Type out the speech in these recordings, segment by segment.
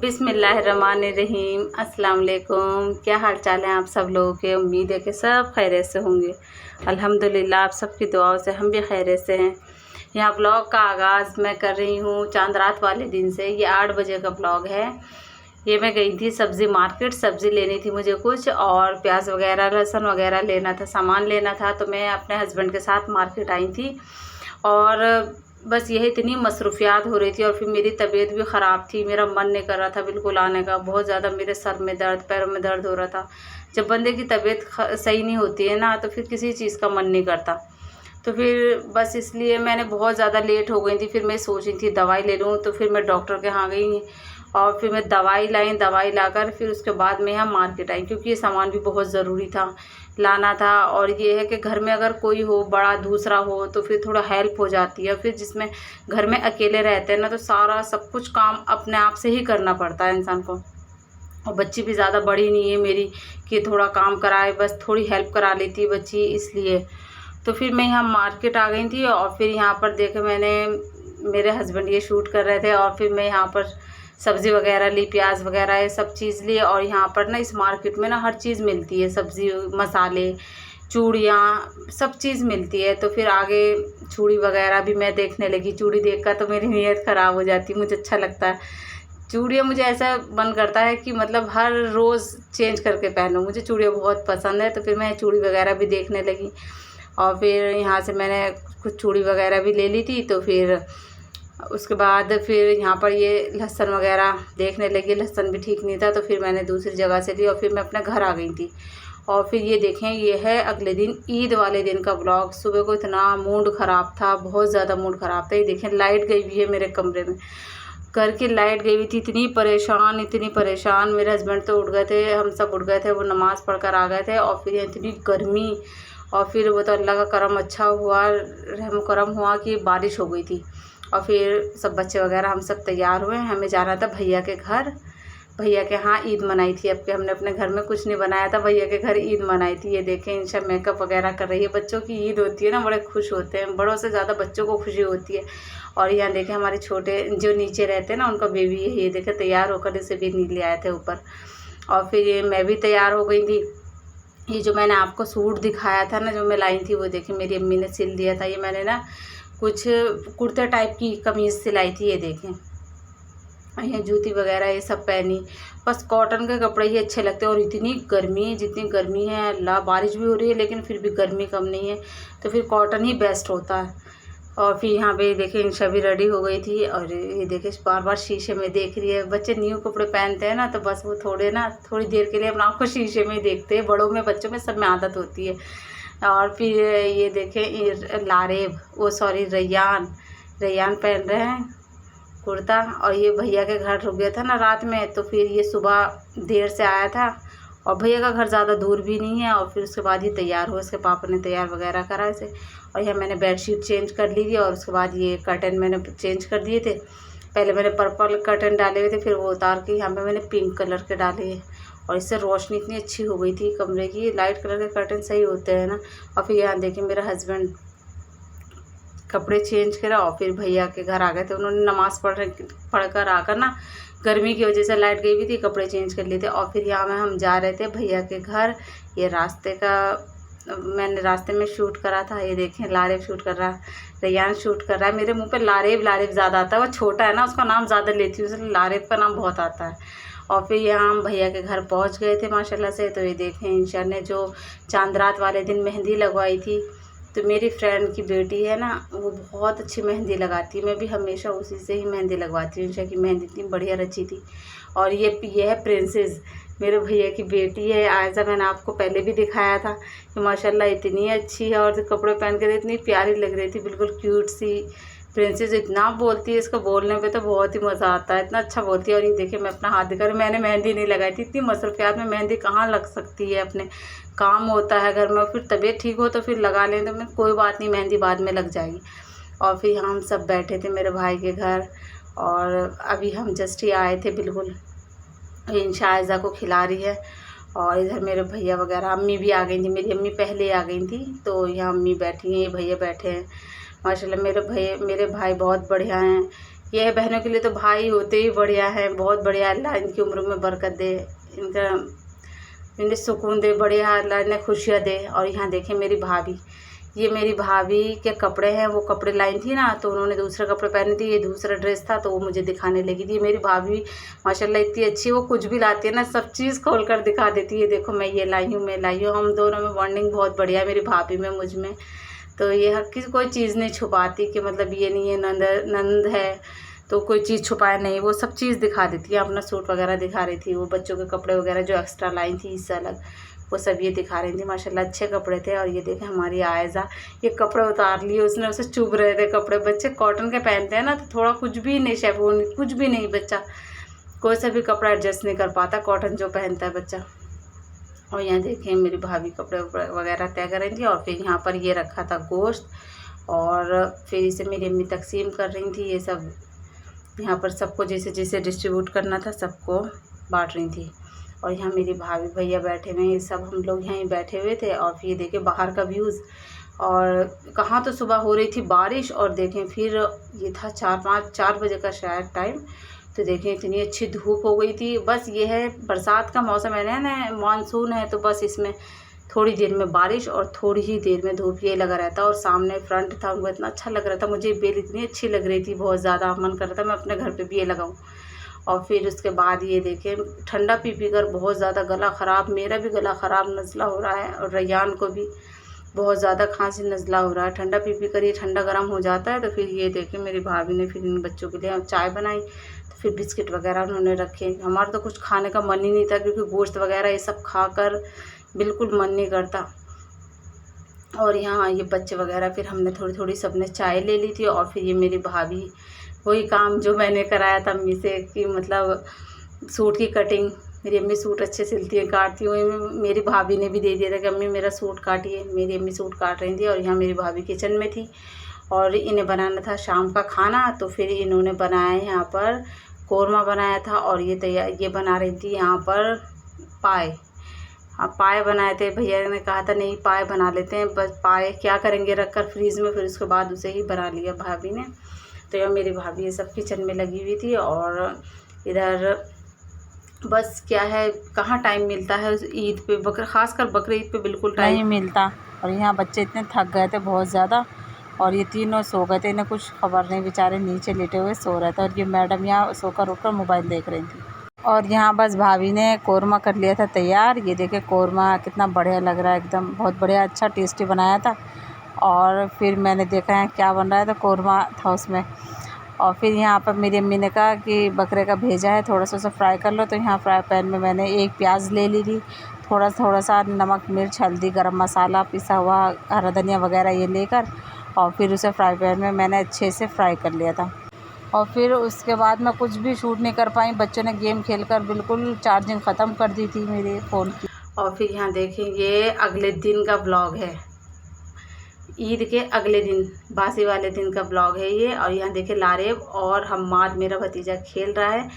बिस्मिल्लाहिर्रहमानिर्रहीम। अस्सलाम वालेकुम। क्या हाल चाल है आप सब लोगों के? उम्मीद है कि सब खैरियत से होंगे। अल्हम्दुलिल्लाह आप सबकी दुआओं से हम भी खैरियत से हैं। यहाँ ब्लॉग का आगाज़ मैं कर रही हूँ चांद रात वाले दिन से। ये 8 बजे का ब्लॉग है। ये मैं गई थी सब्ज़ी मार्केट, सब्ज़ी लेनी थी मुझे कुछ, और प्याज वगैरह लहसुन वगैरह लेना था, सामान लेना था। तो मैं अपने हस्बैंड के साथ मार्केट आई थी और बस यही इतनी मसरूफियात हो रही थी। और फिर मेरी तबीयत भी ख़राब थी, मेरा मन नहीं कर रहा था बिल्कुल आने का। बहुत ज़्यादा मेरे सर में दर्द, पैरों में दर्द हो रहा था। जब बंदे की तबीयत सही नहीं होती है ना, तो फिर किसी चीज़ का मन नहीं करता। तो फिर बस इसलिए मैंने बहुत ज़्यादा लेट हो गई थी। फिर मैं सोच रही थी दवाई ले लूँ, तो फिर मैं डॉक्टर के यहाँ गई और फिर मैं दवाई लाई। दवाई लाकर फिर उसके बाद मैं यहाँ मार्केट आई, क्योंकि ये सामान भी बहुत ज़रूरी था, लाना था। और ये है कि घर में अगर कोई हो बड़ा दूसरा हो तो फिर थोड़ा हेल्प हो जाती है। फिर जिसमें घर में अकेले रहते हैं ना, तो सारा सब कुछ काम अपने आप से ही करना पड़ता है इंसान को। और बच्ची भी ज़्यादा बड़ी नहीं है मेरी कि थोड़ा काम कराए, बस थोड़ी हेल्प करा लेती है बच्ची, इसलिए। तो फिर मैं यहाँ मार्केट आ गई थी और फिर यहाँ पर देखे मैंने, मेरे हस्बैंड ये शूट कर रहे थे, और फिर मैं यहाँ पर सब्ज़ी वगैरह ली, प्याज वगैरह ये सब चीज़ ली। और यहाँ पर ना इस मार्केट में ना हर चीज़ मिलती है, सब्ज़ी, मसाले, चूड़ियाँ, सब चीज़ मिलती है। तो फिर आगे चूड़ी वगैरह भी मैं देखने लगी। चूड़ी देखकर तो मेरी नीयत ख़राब हो जाती, मुझे अच्छा लगता है चूड़ियाँ। मुझे ऐसा मन करता है कि मतलब हर रोज़ चेंज करके पहनूँ, मुझे चूड़ियाँ बहुत पसंद है। तो फिर मैं चूड़ी वगैरह भी देखने लगी और फिर यहाँ से मैंने कुछ चूड़ी वगैरह भी ले ली थी। तो फिर उसके बाद फिर यहाँ पर ये लहसुन वगैरह देखने लगी, लहसुन भी ठीक नहीं था, तो फिर मैंने दूसरी जगह से ली और फिर मैं अपने घर आ गई थी। और फिर ये देखें, ये है अगले दिन, ईद वाले दिन का ब्लॉग। सुबह को इतना मूड ख़राब था, बहुत ज़्यादा मूड ख़राब था। ये देखें लाइट गई हुई है मेरे कमरे में, घर की लाइट गई हुई थी। इतनी परेशान, इतनी परेशान। मेरे हस्बैंड तो उठ गए थे, हम सब उठ गए थे, वो नमाज़ पढ़ कर आ गए थे। और फिर इतनी गर्मी, और फिर वो तो अल्लाह का करम अच्छा हुआ, रहम करम हुआ कि बारिश हो गई थी। और फिर सब बच्चे वगैरह हम सब तैयार हुए, हमें जाना था भैया के घर। भैया के यहाँ ईद मनाई थी। अब के हमने अपने घर में कुछ नहीं बनाया था, भैया के घर ईद मनाई थी। ये देखें इंशा मेकअप वगैरह कर रही है। बच्चों की ईद होती है ना, बड़े खुश होते हैं, बड़ों से ज़्यादा बच्चों को खुशी होती है। और यहाँ देखें हमारे छोटे जो नीचे रहते हैं ना, उनका बेबी है। ये देखें तैयार होकर इसे भी नहीं ले आए थे ऊपर। और फिर ये मैं भी तैयार हो गई थी। ये जो मैंने आपको सूट दिखाया था ना, जो मैं लाई थी, वो देखिए मेरी अम्मी ने सिल दिया था। ये मैंने ना कुछ कुर्ते टाइप की कमीज़ सिलाई थी, ये देखें। ये जूती वगैरह ये सब पहनी। बस कॉटन के कपड़े ही अच्छे लगते हैं। और इतनी गर्मी, जितनी गर्मी है अल्लाह, बारिश भी हो रही है लेकिन फिर भी गर्मी कम नहीं है, तो फिर कॉटन ही बेस्ट होता है। और फिर यहाँ पे देखिए इंशा भी रेडी हो गई थी। और ये देखिए बार बार शीशे में देख रही है। बच्चे न्यू कपड़े पहनते हैं ना, तो बस वो थोड़ी देर के लिए अपना आप को शीशे में ही देखते हैं। बड़ों में, बच्चों में, सब में आदत होती है। और फिर ये देखें लारेब, वो सॉरी रैयान, रैयान पहन रहे हैं कुर्ता। और ये भैया के घर रुक गया था ना रात में, तो फिर ये सुबह देर से आया था। और भैया का घर ज़्यादा दूर भी नहीं है। और फिर उसके बाद ये तैयार हुआ, उसके पापा ने तैयार वगैरह करा इसे। और यह मैंने बेडशीट चेंज कर ली थी, और उसके बाद ये कर्टन मैंने चेंज कर दिए थे। पहले मैंने पर्पल कर्टन डाले हुए थे, फिर वो उतार के यहाँ पे मैंने पिंक कलर के डाले हैं। और इससे रोशनी इतनी अच्छी हो गई थी कमरे की। लाइट कलर के कर्टन सही होते हैं ना। और फिर यहाँ देखिए मेरा हस्बैंड कपड़े चेंज करा और फिर भैया के घर आ गए थे। उन्होंने नमाज़ पढ़कर आकर ना, गर्मी की वजह से लाइट गई हुई थी, कपड़े चेंज कर लिए थे। और फिर यहाँ में हम जा रहे थे भैया के घर। ये रास्ते का मैंने रास्ते में शूट करा था। ये देखें लारेब शूट कर रहा है, रैयान शूट कर रहा है। मेरे मुंह पे लारेब लारेब ज़्यादा आता है, वो छोटा है ना, उसका नाम ज़्यादा लेती हूँ, इसलिए लारेब का नाम बहुत आता है। और फिर यहाँ हम भैया के घर पहुँच गए थे माशाल्लाह से। तो ये देखें इंशा ने जो चांद रात वाले दिन मेहंदी लगवाई थी, तो मेरी फ्रेंड की बेटी है ना, वो बहुत अच्छी मेहंदी लगाती है। मैं भी हमेशा उसी से ही मेहंदी लगवाती हूँ। इंशा की मेहंदी इतनी बढ़िया रची थी। और ये है प्रिंसेस, मेरे भैया की बेटी है आयज़ा। मैंने आपको पहले भी दिखाया था कि माशाल्लाह इतनी अच्छी है, और कपड़े पहन कर इतनी प्यारी लग रही थी, बिल्कुल क्यूट सी प्रिंसेस। इतना बोलती है, इसको बोलने पे तो बहुत ही मज़ा आता है, इतना अच्छा बोलती है। और ये देखिए मैं अपना हाथ दिखा रही हूँ, मैंने मेहंदी नहीं लगाई थी। इतनी मसरूफियात में मेहंदी कहाँ लग सकती है, अपने काम होता है घर में। फिर तबीयत ठीक हो तो फिर लगा लें, तो मैं कोई बात नहीं, मेहंदी बाद में लग जाएगी। और फिर हम सब बैठे थे मेरे भाई के घर, और अभी हम जस्ट ही आए थे बिल्कुल। इंशा आयज़ा को खिला रही है। और इधर मेरे भैया वगैरह, अम्मी भी आ गई थी, मेरी अम्मी पहले आ गई थी। तो यहाँ अम्मी बैठी हैं, ये भैया बैठे हैं। माशाल्लाह मेरे भाई बहुत बढ़िया हैं। ये है बहनों के लिए तो भाई होते ही बढ़िया है, बहुत बढ़िया। अल्लाह इनकी उम्र में बरकत दे, इनका इन्हें सुकून दे, बढ़िया अल्लाह इन्हें खुशियाँ दे। और यहाँ देखें मेरी भाभी, ये मेरी भाभी के कपड़े हैं, वो कपड़े लाई थी ना तो उन्होंने दूसरे कपड़े पहने थे, ये दूसरा ड्रेस था तो वो मुझे दिखाने लगी थी। मेरी भाभी माशाल्लाह इतनी अच्छी, वो कुछ भी लाती है ना सब चीज़ खोल कर दिखा देती है, देखो मैं ये लाई हूँ, मैं लाई हूँ। हम दोनों में बॉन्डिंग बहुत बढ़िया है, मेरी भाभी में मुझ में। तो ये हर किसी कोई चीज़ नहीं छुपाती कि मतलब ये नहीं है नंद है तो कोई चीज़ छुपाए नहीं, वो सब चीज़ दिखा देती है। अपना सूट वगैरह दिखा रही थी, वो बच्चों के कपड़े वगैरह जो एक्स्ट्रा लाई थी इससे अलग, वो सब ये दिखा रही थी। माशाल्लाह अच्छे कपड़े थे। और ये देखें हमारी आयज़ा, ये कपड़े उतार लिए उसने, उसे चुभ रहे थे कपड़े। बच्चे कॉटन के पहनते हैं ना तो थोड़ा कुछ भी नहीं, शेफून कुछ भी नहीं, बच्चा कोई सा भी कपड़ा एडजस्ट नहीं कर पाता, कॉटन जो पहनता है बच्चा। और यहाँ देखें मेरी भाभी कपड़े वगैरह तय कर रही थी। और फिर यहाँ पर ये रखा था गोश्त, और फिर इसे मेरी अम्मी तकसीम कर रही थी। ये सब यहाँ पर सबको जैसे जैसे डिस्ट्रीब्यूट करना था सबको बांट रही थी। और यहाँ मेरी भाभी भैया बैठे हुए हैं, सब हम लोग यहीं बैठे हुए थे। और फिर देखें बाहर का व्यूज़, और कहाँ तो सुबह हो रही थी बारिश, और देखें फिर ये था 4 बजे का शायद टाइम, तो देखें इतनी अच्छी धूप हो गई थी। बस ये है बरसात का मौसम है ना, मानसून है, तो बस इसमें थोड़ी देर में बारिश और थोड़ी ही देर में धूप, ये लगा रहता। और सामने फ्रंट था, उनको इतना अच्छा लग रहा था, मुझे बेल इतनी अच्छी लग रही थी, बहुत ज़्यादा मन कर रहा था मैं अपने घर पे भी ये लगाऊं। और फिर उसके बाद ये देखें ठंडा पी पी कर बहुत ज़्यादा गला ख़राब, मेरा भी गला ख़राब, नज़ला हो रहा है, और रैयान को भी बहुत ज़्यादा खांसी नज़ला हो रहा है। ठंडा पी पी कर ये ठंडा गर्म हो जाता है। तो फिर ये देखें मेरी भाभी ने फिर इन बच्चों के लिए चाय बनाई, तो फिर बिस्किट वगैरह उन्होंने रखे। हमारा तो कुछ खाने का मन ही नहीं था, क्योंकि गोश्त वगैरह ये सब खाकर बिल्कुल मन नहीं करता। और यहाँ ये बच्चे वगैरह, फिर हमने थोड़ी थोड़ी सबने चाय ले ली थी। और फिर ये मेरी भाभी वही काम जो मैंने कराया था अम्मी से, कि मतलब सूट की कटिंग, मेरी अम्मी सूट अच्छे सिलती है, काटती हुई, मेरी भाभी ने भी दे दिया था कि अम्मी मेरा सूट काटिए। मेरी अम्मी सूट काट रही थी, और यहाँ मेरी भाभी किचन में थी, और इन्हें बनाना था शाम का खाना। तो फिर इन्होंने बनाया यहाँ पर कौरमा बनाया था, और ये बना रही थी यहाँ पर पाए। पाए बनाए थे, भैया ने कहा था नहीं पाए बना लेते हैं, बस पाए क्या करेंगे रख कर फ्रीज़ में, फिर उसके बाद उसे ही बना लिया भाभी ने। तो यह मेरी भाभी ये सब किचन में लगी हुई थी। और इधर बस क्या है, कहाँ टाइम मिलता है ईद पे, ख़ासकर बकरी ईद पे बिल्कुल टाइम नहीं मिलता। और यहाँ बच्चे इतने थक गए थे बहुत ज़्यादा, और ये तीनों सो गए थे, इन्हें कुछ खबर नहीं, बेचारे नीचे लेटे हुए सो रहे थे। और ये मैडम यहाँ सोकर उठकर मोबाइल देख रही थी। और यहाँ बस भाभी ने कौरमा कर लिया था तैयार। ये देखे कौरमा कितना बढ़िया लग रहा है, एकदम बहुत बढ़िया, अच्छा टेस्टी बनाया था। और फिर मैंने देखा है क्या बन रहा है, तो कौरमा था उसमें। और फिर यहाँ पर मेरी अम्मी ने कहा कि बकरे का भेजा है, थोड़ा सा उसे फ्राई कर लो। तो यहाँ फ्राई पैन में मैंने एक प्याज ले ली थी, थोड़ा सा नमक मिर्च हल्दी गरम मसाला पिसा हुआ हरा धनिया वगैरह ये लेकर, और फिर उसे फ्राई पैन में मैंने अच्छे से फ्राई कर लिया था। और फिर उसके बाद मैं कुछ भी शूट नहीं कर पाई, बच्चों ने गेम खेलकर बिल्कुल चार्जिंग ख़त्म कर दी थी मेरे फ़ोन की। और फिर यहाँ देखें ये अगले दिन का ब्लॉग है, ईद के अगले दिन बासी वाले दिन का ब्लॉग है ये। और यहाँ देखें लारेब और हम्माद मेरा भतीजा खेल रहा है।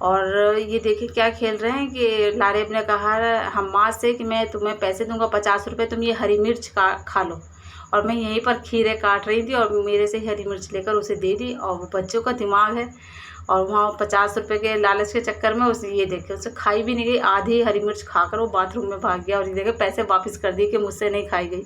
और ये देखिए क्या खेल रहे हैं कि लारेब ने कहा हम्माद से कि मैं तुम्हें पैसे दूंगा 50 रुपये, तुम ये हरी मिर्च खा लो। और मैं यहीं पर खीरे काट रही थी, और मेरे से हरी मिर्च लेकर उसे दे दी। और वो बच्चों का दिमाग है, और वहाँ 50 रुपये के लालच के चक्कर में उसे ये देखे उसे खाई भी नहीं गई, आधी हरी मिर्च खाकर वो बाथरूम में भाग गया। और ये देखे पैसे वापस कर दिए कि मुझसे नहीं खाई गई।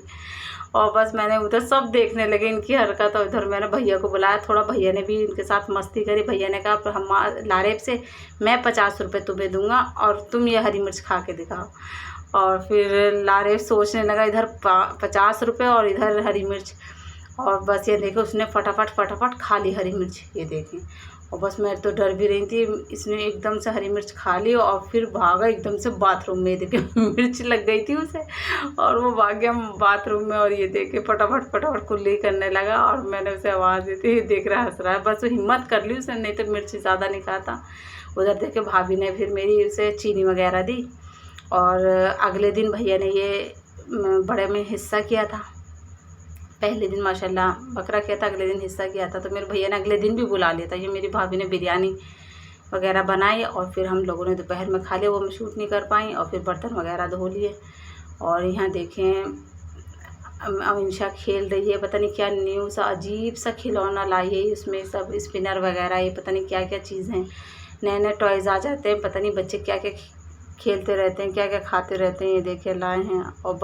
और बस मैंने उधर सब देखने लगे इनकी हरकत। और उधर मैंने भैया को बुलाया, थोड़ा भैया ने भी इनके साथ मस्ती करी। भैया ने कहा हम लारेब से मैं 50 रुपये तुम्हें दूंगा, और तुम ये हरी मिर्च खा के दिखाओ। और फिर लारेब सोचने लगा, इधर 50 रुपये और इधर हरी मिर्च। और बस ये देखें उसने फटाफट खा ली हरी मिर्च, ये देखें। और बस मैं तो डर भी रही थी, इसने एकदम से हरी मिर्च खा ली और फिर भागा एकदम से बाथरूम में। देखे मिर्च लग गई थी उसे, और वो भाग गया बाथरूम में। और ये देखे फटाफट कुल्ली करने लगा, और मैंने उसे आवाज़ दी थी, देख रहा हंस रहा है। बस वो हिम्मत कर ली उसने, नहीं तो मिर्च ज़्यादा नहीं खाता। उधर देखे भाभी ने फिर मेरी उसे चीनी वगैरह दी। और अगले दिन भैया ने ये बड़े में हिस्सा किया था, पहले दिन माशाल्लाह बकरा किया था, अगले दिन हिस्सा किया था। तो मेरे भैया ने अगले दिन भी बुला लिया था। ये मेरी भाभी ने बिरयानी वगैरह बनाई, और फिर हम लोगों ने दोपहर में खा लिया, वो मैं शूट नहीं कर पाई। और फिर बर्तन वगैरह धो लिए। और यहाँ देखें अमीशा खेल रही है, पता नहीं क्या न्यू सा अजीब सा खिलौना लाई है, उसमें सब स्पिनर वगैरह, ये पता नहीं क्या क्या चीज़ हैं, नए नए टॉयज़ आ जाते हैं, पता नहीं बच्चे क्या क्या खेलते रहते हैं, क्या क्या खाते रहते हैं। ये देखिए लाए हैं। और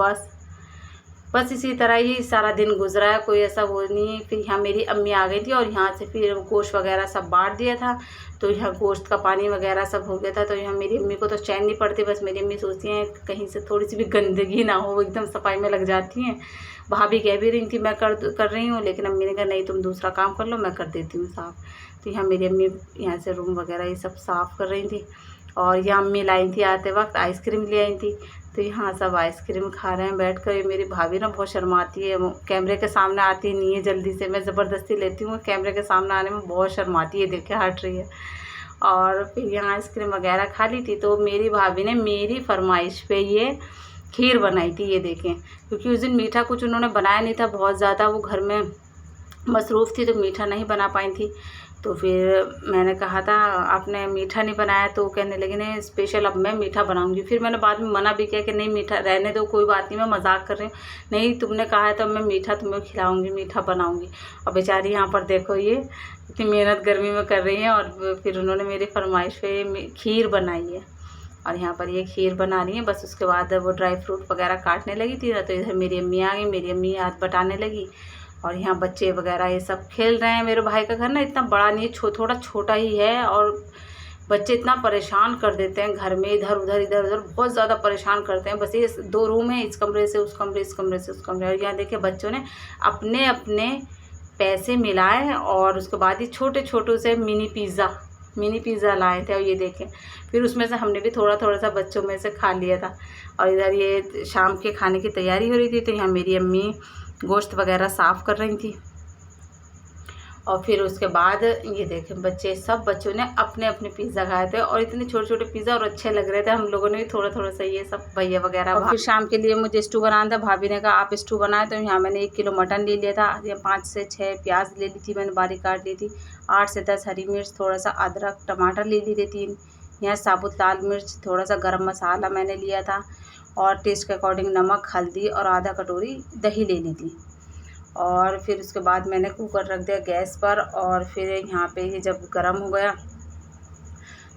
बस इसी तरह ही सारा दिन गुजरा है, कोई ऐसा वो नहीं है। फिर यहाँ मेरी अम्मी आ गई थी और यहाँ से फिर गोश्त वगैरह सब बांट दिया था, तो यहाँ गोश्त का पानी वगैरह सब हो गया था। तो यहाँ मेरी अम्मी को तो चैन नहीं पड़ती, बस मेरी अम्मी सोचती हैं कहीं से थोड़ी सी भी गंदगी ना हो, वो एकदम सफाई में लग जाती हैं। भाभी कह भी रही थी मैं कर रही हूँ, लेकिन अम्मी ने कहा नहीं तुम दूसरा काम कर लो, मैं कर देती हूँ साफ़। तो यहाँ मेरी अम्मी यहाँ से रूम वगैरह ये सब साफ़ कर रही थी। और यहाँ अम्मी लाई थी आते वक्त आइसक्रीम ले आई थी, तो यहाँ सब आइसक्रीम खा रहे हैं बैठ कर। मेरी भाभी ना बहुत शर्माती है, वो कैमरे के सामने आती नहीं है जल्दी से, मैं ज़बरदस्ती लेती हूँ, कैमरे के सामने आने में बहुत शर्माती है, देखे हट रही है। और फिर यहाँ आइसक्रीम वगैरह खा ली थी। तो मेरी भाभी ने मेरी फरमाइश पे ये खीर बनाई थी, ये देखें, क्योंकि उस दिन मीठा कुछ उन्होंने बनाया नहीं था, बहुत ज़्यादा वो घर में मसरूफ़ थी तो मीठा नहीं बना पाई थी। तो फिर मैंने कहा था आपने मीठा नहीं बनाया, तो कहने लगी नहीं स्पेशल अब मैं मीठा बनाऊंगी। फिर मैंने बाद में मना भी किया कि नहीं मीठा रहने दो, कोई बात नहीं, मैं मजाक कर रही हूँ, नहीं तुमने कहा है तो मैं मीठा तुम्हें खिलाऊंगी, मीठा बनाऊंगी। और बेचारी यहाँ पर देखो ये इतनी मेहनत गर्मी में कर रही है, और फिर उन्होंने मेरी फरमाइश पे खीर बनाई है, और यहाँ पर ये खीर बना रही है। बस उसके बाद वो ड्राई फ्रूट वगैरह काटने लगी थी ना, तो इधर मेरी अम्मी आ गई, मेरी अम्मी हाथ बटाने लगी, और यहाँ बच्चे वगैरह ये सब खेल रहे हैं। मेरे भाई का घर ना इतना बड़ा नहीं है, थोड़ा छोटा ही है, और बच्चे इतना परेशान कर देते हैं घर में, इधर उधर बहुत ज़्यादा परेशान करते हैं। बस ये 2 रूम है, इस कमरे से उस कमरे, इस कमरे से उस कमरे। और यहाँ देखिए बच्चों ने अपने अपने पैसे मिलाए, और उसके बाद ही छोटे छोटे से मिनी पिज़्ज़ा लाए थे, और ये देखें फिर उसमें से हमने भी थोड़ा थोड़ा सा बच्चों में से खा लिया था। और इधर ये शाम के खाने की तैयारी हो रही थी, तो यहाँ मेरी अम्मी गोश्त वगैरह साफ़ कर रही थी। और फिर उसके बाद ये देखें बच्चे, सब बच्चों ने अपने अपने पिज़्ज़ा खाए थे, और इतने छोटे छोटे पिज़्ज़ा और अच्छे लग रहे थे। हम लोगों ने भी थोड़ा थोड़ा सा ये सब भैया वगैरह। और फिर शाम के लिए मुझे स्टू बनाना था, भाभी ने कहा आप स्टू बनाए, तो यहाँ मैंने 1 किलो मटन ले लिया था, 5 से 6 प्याज ले ली थी मैंने, बारीक काट ली थी, 8 से 10 हरी मिर्च, थोड़ा सा अदरक, टमाटर ले लिए थे 3, यहाँ साबुत लाल मिर्च, थोड़ा सा गरम मसाला मैंने लिया था, और टेस्ट के अकॉर्डिंग नमक, हल्दी, और आधा कटोरी दही ले ली थी। और फिर उसके बाद मैंने कुकर रख दिया गैस पर, और फिर यहाँ पे ये जब गर्म हो गया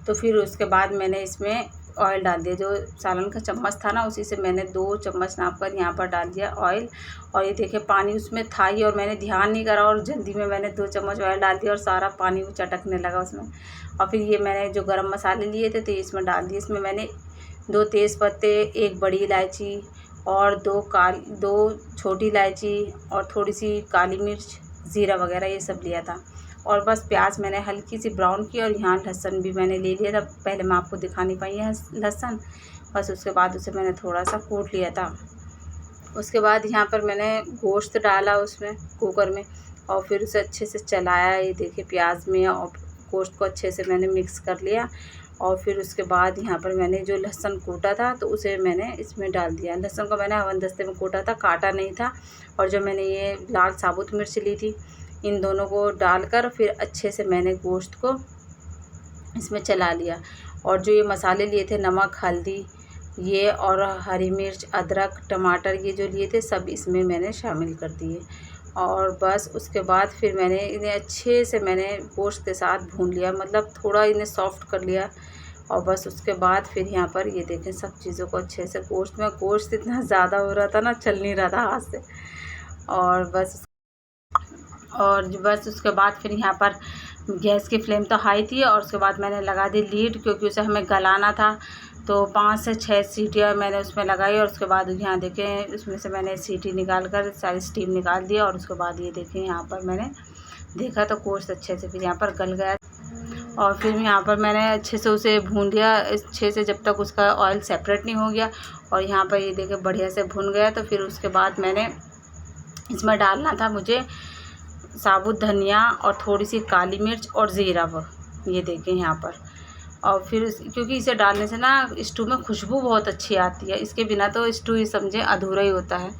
तो फिर उसके बाद मैंने इसमें ऑयल डाल दिया, जो सालन का चम्मच था ना उसी से मैंने 2 चम्मच नाप कर यहाँ पर डाल दिया ऑयल। और ये देखिए पानी उसमें था ही, और मैंने ध्यान नहीं करा, और जल्दी में मैंने 2 चम्मच ऑयल डाल दिया, और सारा पानी वो चटकने लगा उसमें। और फिर ये मैंने जो गरम मसाले लिए थे तो इसमें डाल दिए। इसमें मैंने 2 तेज़पत्ते, 1 बड़ी इलायची, और 2 छोटी इलायची, और थोड़ी सी काली मिर्च, ज़ीरा वगैरह ये सब लिया था। और बस प्याज मैंने हल्की सी ब्राउन की, और यहाँ लहसुन भी मैंने ले लिया था, पहले मैं आपको दिखा नहीं पाई है लहसुन। बस उसके बाद उसे मैंने थोड़ा सा कूट लिया था। उसके बाद यहाँ पर मैंने गोश्त डाला उसमें कुकर में, और फिर उसे अच्छे से चलाया, ये देखिए प्याज में, और गोश्त को अच्छे से मैंने मिक्स कर लिया। और फिर उसके बाद यहाँ पर मैंने जो लहसुन कूटा था तो उसे मैंने इसमें डाल दिया। लहसुन को मैंने हवनदस्ते में कूटा था, काटा नहीं था। और जो मैंने ये लाल साबुत मिर्च ली थी, इन दोनों को डालकर फिर अच्छे से मैंने गोश्त को इसमें चला लिया। और जो ये मसाले लिए थे, नमक, हल्दी, ये और हरी मिर्च, अदरक, टमाटर, ये जो लिए थे सब इसमें मैंने शामिल कर दिए। और बस उसके बाद फिर मैंने इन्हें अच्छे से मैंने गोश्त के साथ भून लिया, मतलब थोड़ा इन्हें सॉफ्ट कर लिया। और बस उसके बाद फिर यहाँ पर ये देखें सब चीज़ों को अच्छे से, गोश्त इतना ज़्यादा हो रहा था ना, चल नहीं रहा था हाथ से। और बस उसके बाद फिर यहाँ पर गैस की फ्लेम तो हाई थी, और उसके बाद मैंने लगा दी लीड, क्योंकि उसे हमें गलाना था। तो 5 से 6 सीटियाँ मैंने उसमें लगाई, और उसके बाद यहाँ देखें उसमें से मैंने सीटी निकाल कर सारी स्टीम निकाल दिया। और उसके बाद ये देखें यहाँ पर मैंने देखा तो गोश्त अच्छे से फिर यहाँ पर गल गया। और फिर यहाँ पर मैंने अच्छे से उसे भून लिया अच्छे से, जब तक उसका ऑयल सेपरेट नहीं हो गया। और यहाँ पर ये देखें बढ़िया से भुन गया। तो फिर उसके बाद मैंने इसमें डालना था मुझे साबुत धनिया, और थोड़ी सी काली मिर्च, और ज़ीरा, ये देखें यहाँ पर। और फिर क्योंकि इसे डालने से ना स्टू में खुशबू बहुत अच्छी आती है, इसके बिना तो स्टू ही समझे अधूरा ही होता है।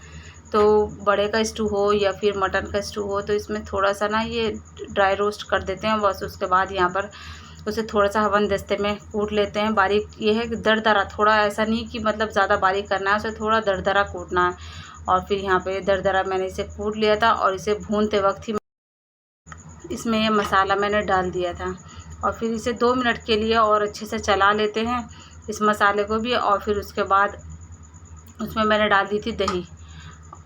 तो बड़े का स्टू हो या फिर मटन का स्टू हो, तो इसमें थोड़ा सा ना ये ड्राई रोस्ट कर देते हैं बस। उसके बाद यहाँ पर उसे थोड़ा सा हवनदस्ते में कूट लेते हैं बारीक। ये है कि दरदरा, थोड़ा ऐसा नहीं कि मतलब ज़्यादा बारीक करना है, उसे थोड़ा दरदरा कूटना है। और फिर यहाँ पे दरदरा मैंने इसे कूट लिया था और इसे भूनते वक्त ही इसमें ये मसाला मैंने डाल दिया था। और फिर इसे 2 मिनट के लिए और अच्छे से चला लेते हैं इस मसाले को भी। और फिर उसके बाद उसमें मैंने डाल दी थी दही।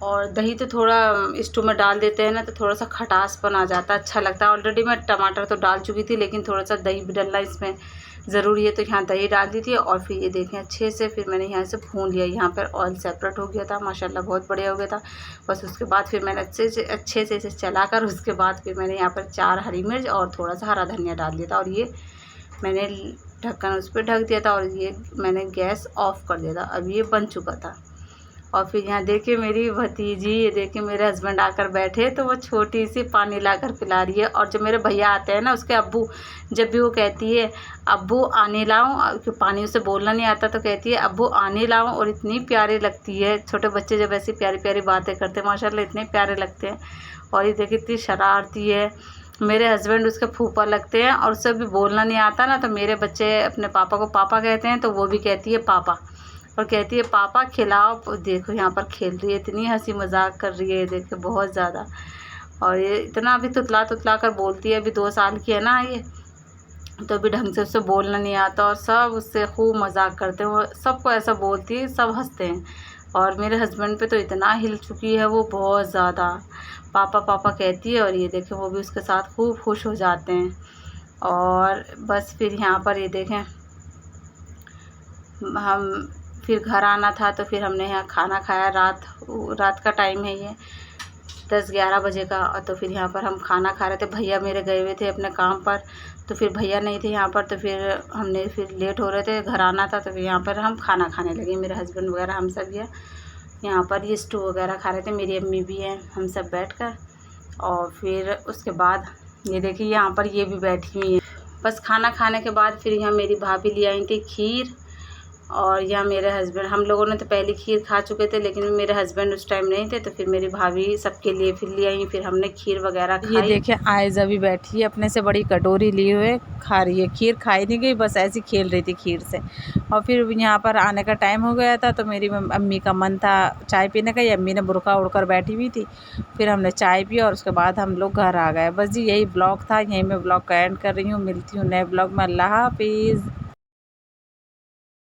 और दही तो थोड़ा स्टू में डाल देते हैं ना तो थोड़ा सा खटासपन आ जाता है, अच्छा लगता है। ऑलरेडी मैं टमाटर तो डाल चुकी थी लेकिन थोड़ा सा दही भी डलना इसमें ज़रूरी है, तो यहाँ दही डाल दी थी। और फिर ये देखें अच्छे से फिर मैंने यहाँ से भून लिया। यहाँ पर ऑयल सेपरेट हो गया था, माशाल्लाह बहुत बढ़िया हो गया था। बस उसके बाद फिर मैंने अच्छे से इसे चलाकर उसके बाद फिर मैंने यहाँ पर 4 हरी मिर्च और थोड़ा सा हरा धनिया डाल दिया था। और ये मैंने ढक्कन उस पर ढक दिया था और ये मैंने गैस ऑफ कर दिया था। अब ये बन चुका था। और फिर यहाँ देखिए मेरी भतीजी, ये देखिए मेरे हस्बैंड आकर बैठे तो वो छोटी सी पानी लाकर पिला रही है। और जब मेरे भैया आते हैं ना उसके अब्बू, जब भी वो कहती है अब्बू आने लाऊं, कि पानी उसे बोलना नहीं आता तो कहती है अब्बू आने लाऊं। और इतनी प्यारी लगती है, छोटे बच्चे जब ऐसी प्यारी प्यारी बातें करते हैं माशाल्लाह इतने प्यारे लगते हैं। और ये देखिए इतनी शरारती है। मेरे हस्बैंड उसके फूफा लगते हैं और उसे भी बोलना नहीं आता ना तो मेरे बच्चे अपने पापा को पापा कहते हैं तो वो भी कहती है पापा, और कहती है पापा खिलाओ। देखो यहाँ पर खेल रही है, इतनी हंसी मजाक कर रही है, देखो बहुत ज़्यादा। और ये इतना भी तुतला कर बोलती है, अभी 2 साल की है ना ये, तो भी ढंग से उससे बोलना नहीं आता। और सब उससे खूब मजाक करते हैं, वो सबको ऐसा बोलती है, सब हंसते हैं। और मेरे हस्बैंड पे तो इतना हिल चुकी है वो, बहुत ज़्यादा पापा पापा कहती है। और ये देखें वो भी उसके साथ खूब खुश हो जाते हैं। और बस फिर यहाँ पर ये देखें हम फिर घर आना था तो फिर हमने यहाँ खाना खाया। रात का टाइम है ये 10-11 बजे का। और तो फिर यहाँ पर हम खाना खा रहे थे। भैया मेरे गए हुए थे अपने काम पर, तो फिर भैया नहीं थे यहाँ पर, तो फिर हमने फिर लेट हो रहे थे, घर आना था, तो फिर यहाँ पर हम खाना खाने लगे। मेरे हस्बैंड वगैरह हम सब यहाँ पर ये स्टू वगैरह खा रहे थे, मेरी अम्मी भी हैं, हम सब बैठकर। और फिर उसके बाद ये देखिए यहाँ पर ये भी बैठी हुई है। बस खाना खाने के बाद फिर यहाँ मेरी भाभी ले आई थी खीर। और यहाँ मेरे हस्बैंड, हम लोगों ने तो पहले खीर खा चुके थे लेकिन मेरे हस्बैंड उस टाइम नहीं थे, तो फिर मेरी भाभी सबके लिए फिर ले आई, फिर हमने खीर वगैरह खाई। ये देखिए आयज़ा भी बैठी है अपने से बड़ी कटोरी लिए हुए खा रही है। खीर खाई नहीं गई, बस ऐसी खेल रही थी खीर से। और फिर यहाँ पर आने का टाइम हो गया था तो मेरी अम्मी का मन था चाय पीने का। ये अम्मी ने बुर्का उड़कर बैठी हुई थी, फिर हमने चाय पी और उसके बाद हम लोग घर आ गए। बस जी यही ब्लॉग था, यहीं मैं ब्लॉग का एंड कर रही हूँ। मिलती हूँ नए ब्लॉग में। अल्लाह हाफिज़।